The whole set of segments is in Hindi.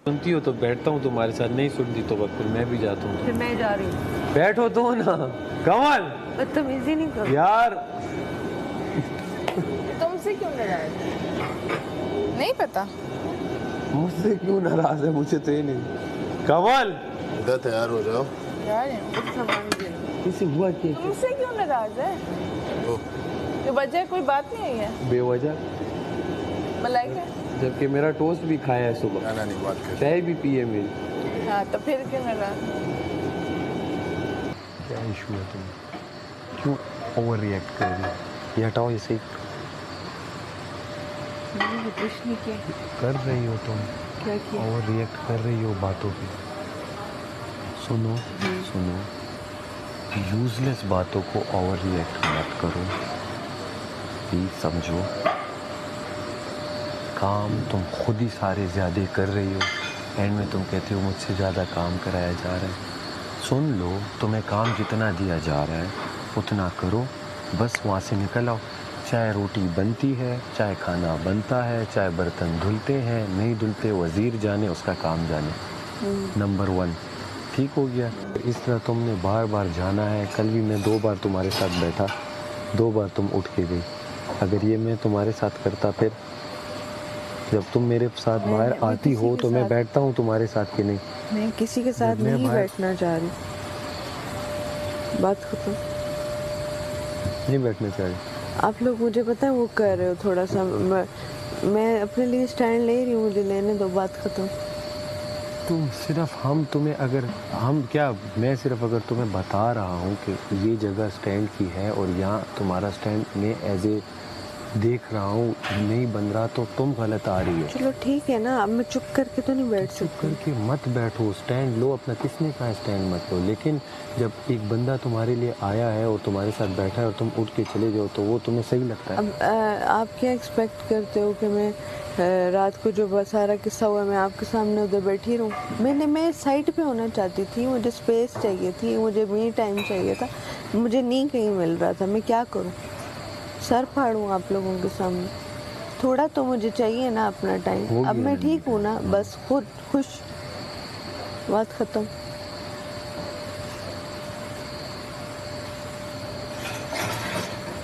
सुनती हो तो बैठता हूँ तुम्हारे साथ, नहीं सुनती तो बस फिर मैं भी जाता हूँ। फिर मैं जा रही हूँ। बैठो तो ना कमल बदतमीजी नहीं करो यार। तुमसे क्यों नाराज? नहीं पता मुझसे क्यों नाराज है, मुझे तो ये नहीं। कमल इधर तैयार हो जाओ। यार कुछ सामान दे दो। इसे हुआ क्या? तुमसे क्यों नाराज है? ये वजह कोई बात नहीं है बेवजह मलाई है। जबकि मेरा टोस्ट भी खाया है सुबह, गाना नहीं बात कर। चाय भी पी है मेरी। हाँ तो फिर क्यों नाराज? क्या इशू है, तुम क्यों ओवर रिएक्ट कर रही हो? ये हटाओ, ये सही मैंने कुछ नहीं किया। कर रही हो तुम, क्या किया? ओवर रिएक्ट कर रही हो बातों पे। सुनो सुनो, यूजलेस बातों को ओवर रिएक्ट मत करो प्लीज, समझो। काम तुम खुद ही सारे ज़्यादा कर रही हो, एंड में तुम कहते हो मुझसे ज़्यादा काम कराया जा रहा है। सुन लो, तुम्हें काम जितना दिया जा रहा है उतना करो, बस वहाँ से निकल आओ। चाहे रोटी बनती है, चाहे खाना बनता है, चाहे बर्तन धुलते हैं नहीं धुलते, वज़ीर जाने उसका काम जाने। नंबर 1 ठीक हो गया। इस तरह तुमने बार बार जाना है। कल भी मैं 2 बार तुम्हारे साथ बैठा, 2 बार तुम उठ के गई। अगर ये मैं तुम्हारे साथ करता, फिर जब तुम मेरे साथ बाहर आती हो तो मैं बैठता हूँ तुम्हारे साथ कि नहीं? मैं किसी के साथ नहीं बैठना चाह रही, बात खत्म। नहीं बैठना चाह रही? आप लोग मुझे पता है वो कर रहे हो थोड़ा सा, मैं अपने लिए स्टैंड ले रही हूँ, मुझे लेने दो, बात खत्म। तुम सिर्फ हम तुम्हें अगर हम क्या मैं सिर्फ अगर तुम्हें बता रहा हूँ कि ये जगह स्टैंड की है और यहाँ तुम्हारा स्टैंड में एज ए देख रहा हूँ नहीं बन रहा, तो तुम गलत आ रही हो। चलो ठीक है ना, अब मैं चुप करके तो नहीं बैठ चुप सकती। करके मत बैठो, स्टैंड लो अपना। किसने कहा स्टैंड मत लो? लेकिन जब एक बंदा तुम्हारे लिए आया है और तुम्हारे साथ बैठा है और तुम उठ के चले जाओ तो वो तुम्हें सही लगता है? अब आप क्या एक्सपेक्ट करते हो कि मैं रात को जो सारा किस्सा हुआ मैं आपके सामने उधर बैठी रहूं? मैं साइड पे होना चाहती थी, मुझे स्पेस चाहिए थी, मुझे मी टाइम चाहिए था, मुझे नहीं कहीं मिल रहा था। मैं क्या करूं? सर फाड़ूं आप लोगों के सामने? थोड़ा तो मुझे चाहिए ना अपना टाइम। अब मैं ठीक हूँ ना, बस खुद खुश, बात खत्म।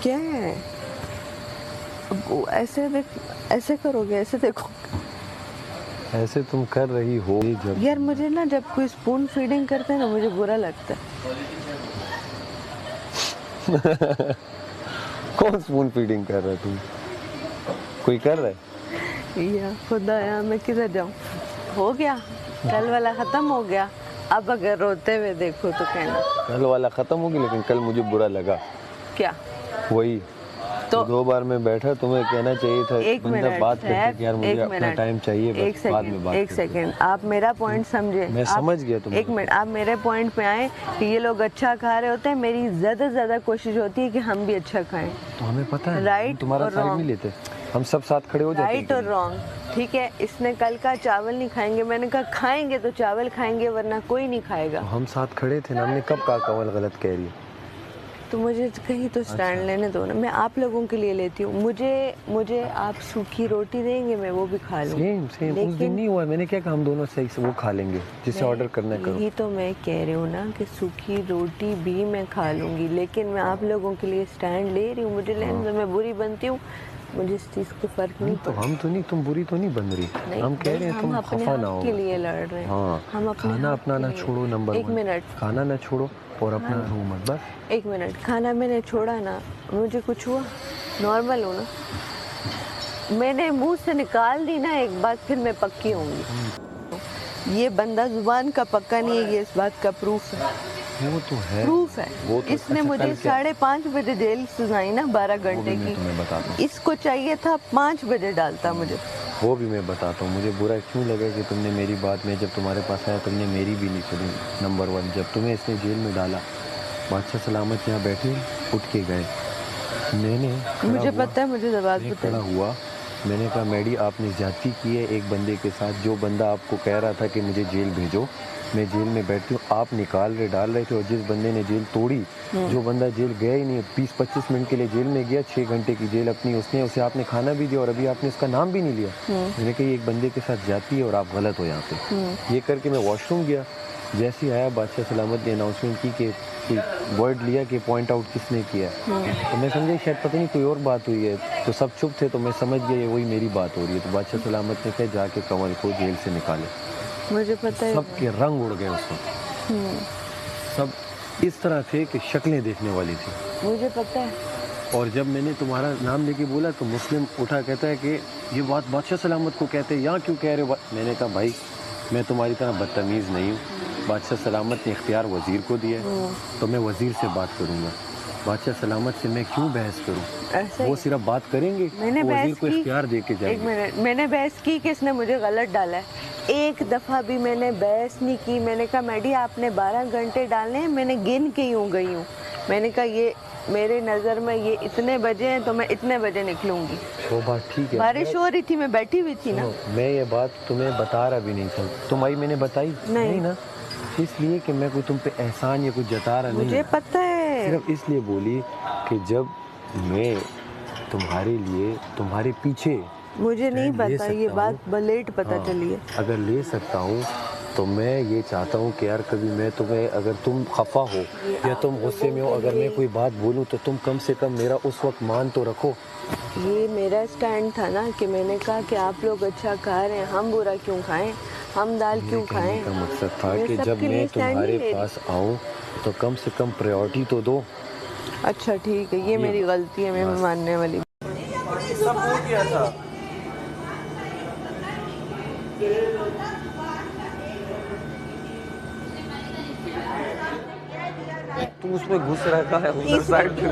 क्या है? अब वो ऐसे करोगे, ऐसे देखो। ऐसे तुम कर रही हो जब यार मुझे ना जब कोई स्पून फीडिंग करता है ना मुझे बुरा लगता है। कौन स्पून फीडिंग कर रहा है? तुम कोई कर रहा है? या खुदाया, मैं किधर जाऊं? हो गया, कल वाला खत्म हो गया। अब अगर रोते हुए देखो तो कहना। कल वाला खत्म हो गया, लेकिन कल मुझे बुरा लगा। क्या? वही तो 2 बार मैं बैठा, तुम्हें कहना चाहिए था। एक बंदा मिनट बात करते कि यार मुझे अपना टाइम चाहिए, एक बस बाद में बात एक करते। सेकंड, आप मेरा पॉइंट समझे। मैं समझ गया तुम। एक मिनट, आप मेरे पॉइंट पे आए कि ये लोग अच्छा खा रहे होते हैं, मेरी ज्यादा से ज्यादा कोशिश होती है कि हम भी अच्छा खाएं। तो हमें पता है, राइट तुम्हारा और साइड wrong। नहीं लेते, हम सब साथ खड़े हो जाते हैं। राइट और रॉन्ग, ठीक है। इसने कल का चावल नहीं खाएंगे, मैंने कहा खाएंगे तो चावल खाएंगे वरना कोई नहीं खाएगा। तो हम साथ खड़े थे ना, हमने कब कहा कमल गलत कह रही है? तो मुझे कहीं तो स्टैंड लेने दो ना, मैं आप लोगों के लिए लेती हूँ। मुझे आप सूखी रोटी देंगे, मैं वो भी खा लूँ। सेम उस दिन नहीं हुआ। मैंने क्या कहा हम दोनों सही से वो खा लेंगे जिसे ऑर्डर करना है करो। यही तो मैं कह रही हूँ ना कि सूखी रोटी भी मैं खा लूँगी, लेकिन मैं आप लोगों के लिए स्टैंड ले रही हूँ। मुझे लेने दो, मैं बुरी बनती हूँ, मुझे इस चीज़ को फर्क नहीं तो हम तो नहीं, तुम बुरी तो नहीं बन रही। हम कह रहे हैं तुम खफा ना हो। के लिए लड़ रहे हैं। हाँ, हम अपने खाना अपना ना छोड़ो, नंबर 1। एक मिनट, खाना ना छोड़ो और अपना रो मत, बस। एक मिनट। खाना मैंने छोड़ा ना, मुझे कुछ हुआ? नॉर्मल हो ना? मैंने मुंह से निकाल दी ना एक बात, फिर मैं पक्की होंगी। ये बंदा जुबान का पक्का नहीं है, ये इस बात का प्रूफ है। वो तो है, प्रूफ है। वो तो इसने अच्छा, मुझे 5:30 बजे जेल सुनाई ना, 12 घंटे की। तुम्हें बताता हूँ, इसको चाहिए था 5 बजे डालता मुझे। वो भी मैं बताता हूँ। मुझे बुरा क्यों लगा कि तुमने मेरी बात में, जब तुम्हारे पास आया तुमने मेरी भी नहीं सुनी। नंबर 1, जब तुम्हें इसने जेल में डाला, बादशाह सलामत यहाँ बैठे उठ के गए, मैंने मुझे पता है, मुझे जवाब पता खड़ा है। हुआ, मैंने कहा मैडी आपने ज्यादती की है एक बंदे के साथ। जो बंदा आपको कह रहा था कि मुझे जेल भेजो, मैं जेल में बैठी हूँ, आप निकाल रहे डाल रहे थे, और जिस बंदे ने जेल तोड़ी, जो बंदा जेल गया ही नहीं, 20-25 मिनट के लिए जेल में गया, 6 घंटे की जेल अपनी, उसने उसे आपने खाना भी दिया और अभी आपने उसका नाम भी नहीं लिया। मैंने कहा ये एक बंदे के साथ जाती है और आप गलत हो यहाँ पे। ये करके मैं वॉशरूम गया, जैसे ही आया बादशाह सलामत ने अनाउंसमेंट की कि कोई वर्ड लिया कि पॉइंट आउट किसने किया, तो मैं समझा शायद पता नहीं कोई और बात हुई है, तो सब चुप थे, तो मैं समझ गया ये वही मेरी बात हो रही है। तो बादशाह सलामत ने कहा जाके कंवल को जेल से निकाले। मुझे पता है। सबके रंग उड़ गए उस वक्त, सब इस तरह थे कि शक्लें देखने वाली थी। मुझे पता है। और जब मैंने तुम्हारा नाम लेके बोला तो मुस्लिम उठा कहता है कि ये बात बादशाह सलामत को कहते हैं, यहाँ क्यों कह रहे हो? मैंने कहा भाई मैं तुम्हारी तरह बदतमीज़ नहीं हूँ, बादशाह सलामत ने इख्तियार वज़ीर को दिया है, तो मैं वज़ीर से बात करूँगा, बादशाह सलामत से मैं क्यों बहस करूँ? वो सिर्फ बात करेंगे, मैंने वज़ीर को इख्तियार दे के जाएंगे। 1 मिनट, मैंने बहस की कि इसने मुझे गलत डाला है, एक दफ़ा भी मैंने बहस नहीं की। मैंने कहा मैडी आपने 12 घंटे डालने हैं, मैंने गिन के यूँ गई हूँ। मैंने कहा ये मेरे नज़र में ये इतने बजे हैं तो मैं इतने बजे निकलूँगी। वो बात ठीक है, बारिश हो रही थी, मैं बैठी हुई थी ना। मैं ये बात तुम्हें बता रहा भी नहीं था, तुम्हारी मैंने बताई नहीं ना, इसलिए कि मैं कोई तुम पे एहसान या कुछ जता रहा नहीं, मुझे पता है। सिर्फ इसलिए बोली कि जब मैं तुम्हारे लिए तुम्हारे पीछे, मुझे नहीं पता, ये बात लेट पता चली है। अगर ले सकता हूँ तो मैं ये चाहता हूँ कि यार कभी मैं तुम्हें, अगर तुम खफा हो या तुम गुस्से में हो, अगर मैं कोई बात बोलूँ तो तुम कम से कम मेरा उस वक्त मान तो रखो। ये मेरा स्टैंड था ना कि मैंने कहा कि आप लोग अच्छा खा रहे हैं, हम बुरा क्यों खाएं, हम दाल क्यों खाएं। का मकसद था कि जब मैं तुम्हारे पास आऊँ तो कम से कम प्रायोरिटी तो दो। अच्छा ठीक है, ये मेरी गलती है, मैं मानने वाली। सब हो गया था। तू उसमें घुस रहता है, उधर साइड पे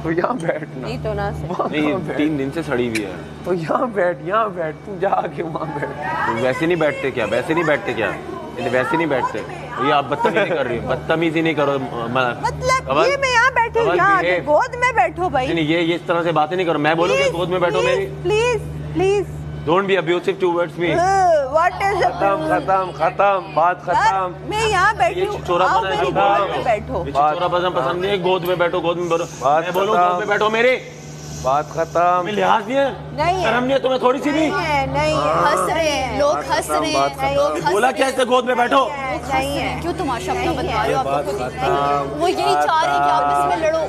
तो यहाँ बैठना नहीं तो ना नहीं, 3 दिन से सड़ी हुई है, तो यहाँ बैठ, तू जा आके वहाँ बैठ। तो वैसे नहीं बैठते क्या? वैसे नहीं बैठते क्या? वैसे नहीं बैठते। ये आप बदतमीजी कर रही हो, बदतमीजी नहीं करो। मतलब ये मैं यहाँ बैठी हूँ, यहाँ आके गोद में बैठो भाई। नहीं, ये इस तरह से बातें नहीं करो। मैं बोलूँगा गोद में बैठो मेरी। Please don't be abusive towards me. What is खत्म, बात खत्म। मैं यहाँ बैठी हूँ, आओ मेरी गोद में बैठो। चोरापन पसंद नहीं है, गोद में बैठो, गोद में बैठो। मैं बोलूँ गोद में बैठो मेरी, बात खत्म। लिहाज नहीं है, नहीं शर्म नहीं है तुम्हें थोड़ी सी भी? नहीं है, हंस रहे हैं लोग, हंस रहे हैं लोग, हंस बोला क्या इससे गोद में बैठो? नहीं है। क्यों तमाशा अपना बता रहे हो? आपको खुद दिख रहा है वो यही चाह रहे हैं कि आप इसमें लड़ो।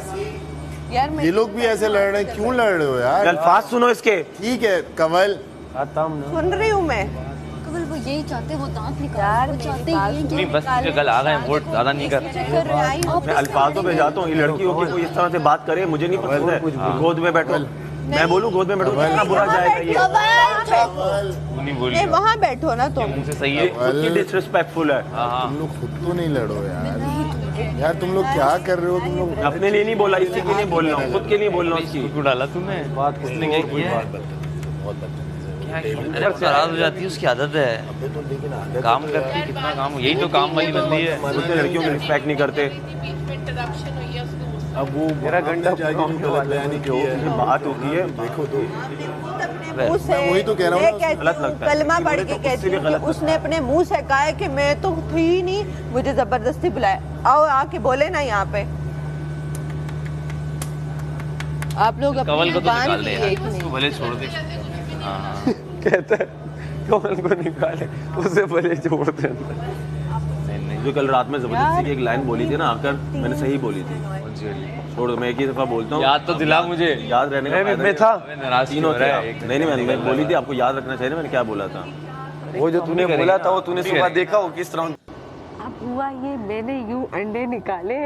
यार ये लोग भी ऐसे लड़ रहे हैं, क्यों लड़ रहे हो यार? अल्फाज सुनो इसके। ठीक है कंवल, खत्म। सुन रही हूँ मैं। कमल वो यही चाहते हैं, वो दांत निकाल, यार वो मेरी चाहते बात हैं सुनो। कि बस मुझे कल आ गए, वोट ज्यादा नहीं कर। मैं अल्फाजों पे जाता हूँ, ये लड़की होगी कोई इस तरह से बात करे, मुझे नहीं पसंद है। गोद में बैठो, मैं बोलूँ गोद में बैठो, कितना बुरा जाएगा ये। नहीं बोली, वहाँ बैठो ना तुम। मुझसे सही है, खुद की डिसरिस्पेक्टफुल है। तुम लोग खुद तो नहीं लड़ो यार। यार तुम लोग क्या कर रहे हो? तुम लोग अपने लिए नहीं बोला, इसी के लिए बोल रहा हूँ, खुद के लिए बोल रहा हूँ। इसकी डाला तूने बात किसने क्या किया? अरे नाराज हो जाती है, उसकी आदत है, काम करती है, कितना काम, यही तो काम वाली बंदी है। दूसरे लड़कियों की रिस्पेक्ट नहीं करते। अब वो मेरा गंडा बात होती है, देखो तो वही तो कह रहा हूँ ना, गलत लगता है। कलमा पढ़ के कहती है कि उसने अपने मुंह से कहा है कि मैं तो थी ही नहीं, मुझे जबरदस्ती बुलाया। आओ आके बोले ना यहाँ पे। आप लोग कवल को तो जुबान निकाल दे की यार, एक नहीं। उसको भले छोड़ दे। हाँ कहता है कौन को निकाले, उसे भले छोड़ दे। जो कल रात में जबरदस्ती की एक लाइन बोली थी ना आकर, मैंने सही बोली थी। छोड़ दो, मैं एक ही दफा बोलता हूँ, याद तो दिला मुझे। याद रहने का फायदा मैं नहीं। था नाराज तीनों हो थे रहा आप। है। नहीं मैं बोली थी, आपको याद रखना चाहिए ना मैंने क्या बोला था। वो जो तूने बोला था वो तूने सुबह देखा हो किस तरह। अब हुआ ये, मैंने यूं अंडे निकाले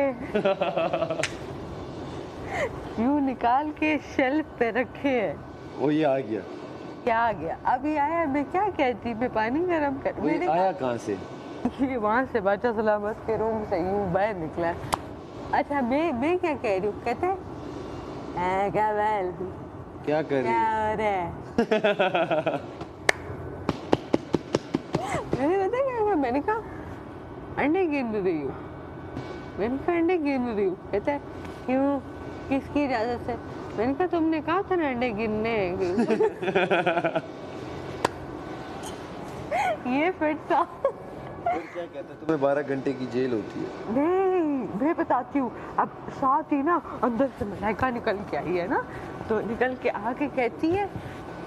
यूं निकाल के शेल्फ पे रखे हैं। वो ये आ गया, क्या आ गया? अभी आया, मैं क्या कहती, मैं पानी गरम कर, मैंने आया कहाँ से? ये वहाँ से बादशाह सलामत के रूम से यूं बाहर निकला। अच्छा मैं क्या कह रही हूँ, कहते हैं कवल क्या कर रही क्या है? हो रहा है? मैंने पता क्या कहा? मैंने कहा अंडे गिन रही हूँ। मैंने कहा अंडे गिन रही हूँ। कहता है क्यों, किसकी इजाजत से? मैंने कहा तुमने कहा था ना अंडे गिनने। ये फिट था। क्या कहते हैं, तुम्हें 12 घंटे की जेल होती है। नहीं, मैं बताती हूँ। अब साथ ही ना अंदर से मलाइका निकल के आई है ना, तो निकल के आके कहती है,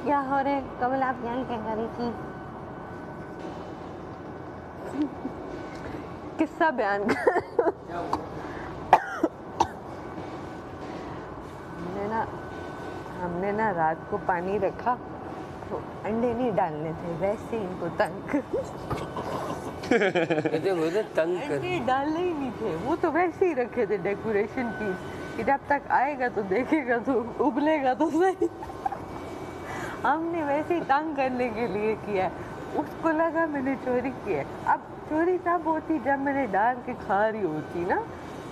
क्या हो रहे कमल, आप यहाँ क्या कर रही थी? किस्सा बयान कर। हमने ना रात को पानी रखा, तो अंडे नहीं डालने थे, वैसे ही इनको तंग अंडे डालने ही नहीं थे, वो तो वैसे ही रखे थे डेकोरेशन पीस कि जब तक आएगा तो देखेगा तो उबलेगा तो सही। हमने वैसे ही तंग करने के लिए किया, उसको लगा मैंने चोरी की है। अब चोरी तब होती जब मैंने डाल के खा रही होती ना,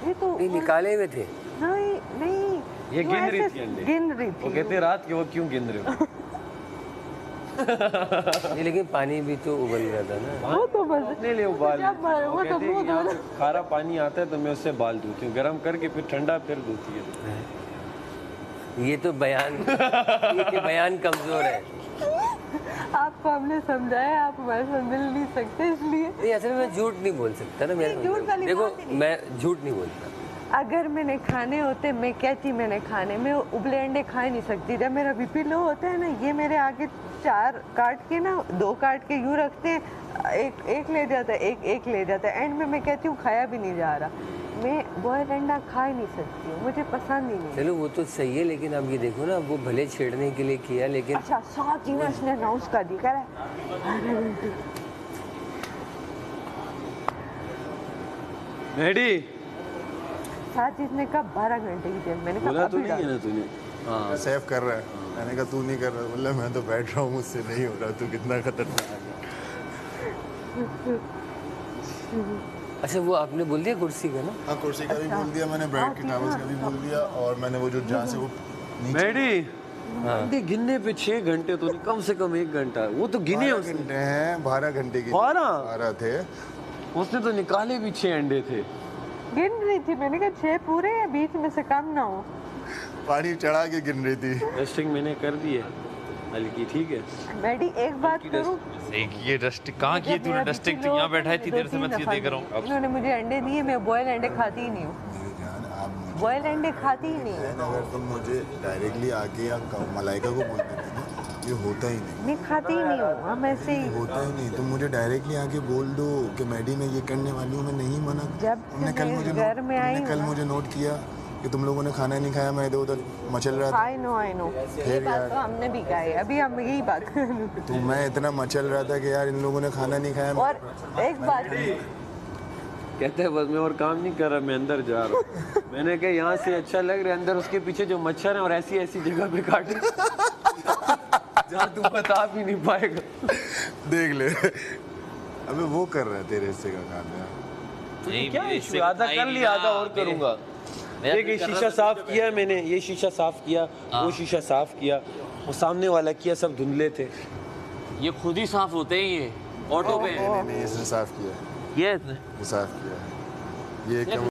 ये तो निकाले हुए थे। नहीं नहीं, ये गिन रही थी अंडे, गिन रही थी। वो कहते हैं रात के वो क्यों गिन रहे हो। ये लेकिन पानी भी तो उबल गया था ना। वो तो बस अपने लिए उबाल, वो तो दूध वाला। खारा पानी आता है तो मैं उससे बाल धोती हूँ, गर्म करके फिर ठंडा फिर धोती है। ये तो बयान ये बयान कमजोर है। आपको हमने समझाया, आप हमारे साथ मिल नहीं सकते इसलिए। नहीं, असल में मैं झूठ नहीं बोल सकता ना मेरे। झूठ वाली देखो बात ही नहीं। मैं झूठ नहीं बोलता। अगर मैंने खाने होते, मैं कहती मैंने खाने में उबले अंडे खा नहीं सकती। जब मेरा बीपी लो होता है ना, ये मेरे आगे 4 काट के ना, 2 काट के यूँ रखते हैं, एक ले जाता है, एक ले जाता है। एंड में मैं कहती हूँ खाया भी नहीं जा रहा। मैं बॉयल अंडा खा ही नहीं सकती हूँ, मुझे पसंद ही नहीं। चलो वो तो सही है, लेकिन अब ये देखो ना, वो भले छेड़ने के लिए किया, लेकिन अच्छा साथ ही ना इसने अनाउंस कर दी, कह रहा है मेडी साथ ही इसने कहा 12 घंटे की जेल। मैंने कहा बोला तो अभी नहीं है डालो। ना तूने। हाँ सेव कर रहा है। मैंने कहा तू नहीं कर रहा, बोला मैं तो बैठ रहा हूँ, मुझसे नहीं हो रहा, तू कितना खतरनाक है। अच्छा वो आपने बोल दिया कुर्सी का ना। हाँ, कुर्सी का भी बोल दिया मैंने, बेड के टॉवल्स का भी बोल दिया, और मैंने वो जो जहाँ से वो मेडी अंडे गिनने पे 6 घंटे तो नहीं, कम से कम 1 घंटा। वो तो गिने 12 उसने। घंटे हैं, 12 घंटे की 12 थे। उसने तो निकाले भी 6 अंडे थे। गिन रही थी, मैंने कहा 6 पूरे या बीच में से कम ना हो। पानी चढ़ा के गिन रही थी। डस्टिंग मैंने कर दी है हल्की, ठीक है। मैडी एक बात करूं, सही की ये डस्टिंग कहाँ की है तूने? डस्टिंग तो यहाँ बैठा है, इतनी देर से मैं तुझे देख रहा हूँ। इन्होंने मुझे अंडे दिए, मैं बॉयल अंडे खाती ही नहीं हूँ। मेरी जान, आप बॉयल अंडे खाती ही नहीं हूँ। अगर तुम मुझे डायरेक्टली आके या मलाइका को बोल देते ना, ये होता ही नहीं। मैं खाती ही नहीं हूँ, हम ऐसे ही। होता ही नहीं। तुम मुझे डायरेक्टली आके बोल दो कि मैडी मैं ये करने वाली हूँ, मैं नहीं मना। जब तुमने कल मैं मुझे घर में आई कल हूँ मुझे नोट किया कि तुम लोगों ने खाना नहीं खाया, मैं इधर उधर मचल रहा था। आई नो ये फिर बात यार, तो हमने भी कहा है, अभी हम यही बात कर रहे हैं। तो मैं इतना मचल रहा था कि यार इन लोगों ने खाना नहीं खाया। और एक बात, कहते हैं बस मैं और काम नहीं कर रहा, मैं अंदर जा रहा हूँ। मैंने कहा यहाँ से अच्छा लग रहा है, अंदर उसके पीछे जो मच्छर है और ऐसी ऐसी जगह पे काटे जहाँ तू बता भी नहीं पाएगा। देख ले, अबे वो कर रहा है तेरे हिस्से का काम यार। नहीं, क्या मेरे इशू, हिस्से का आधा था ही कर नहीं लिया, ना, आधा और मेरे- करूंगा। मैं देख ये कर रहा शीशा था साफ तो किया मैंने, ये शीशा साफ किया, वो शीशा साफ किया, वो सामने वाला किया, सब धुंधले थे। ये खुद ही साफ होते हैं, ये ऑटो पे नहीं इसने साफ किया, ये ये साफ किया। ये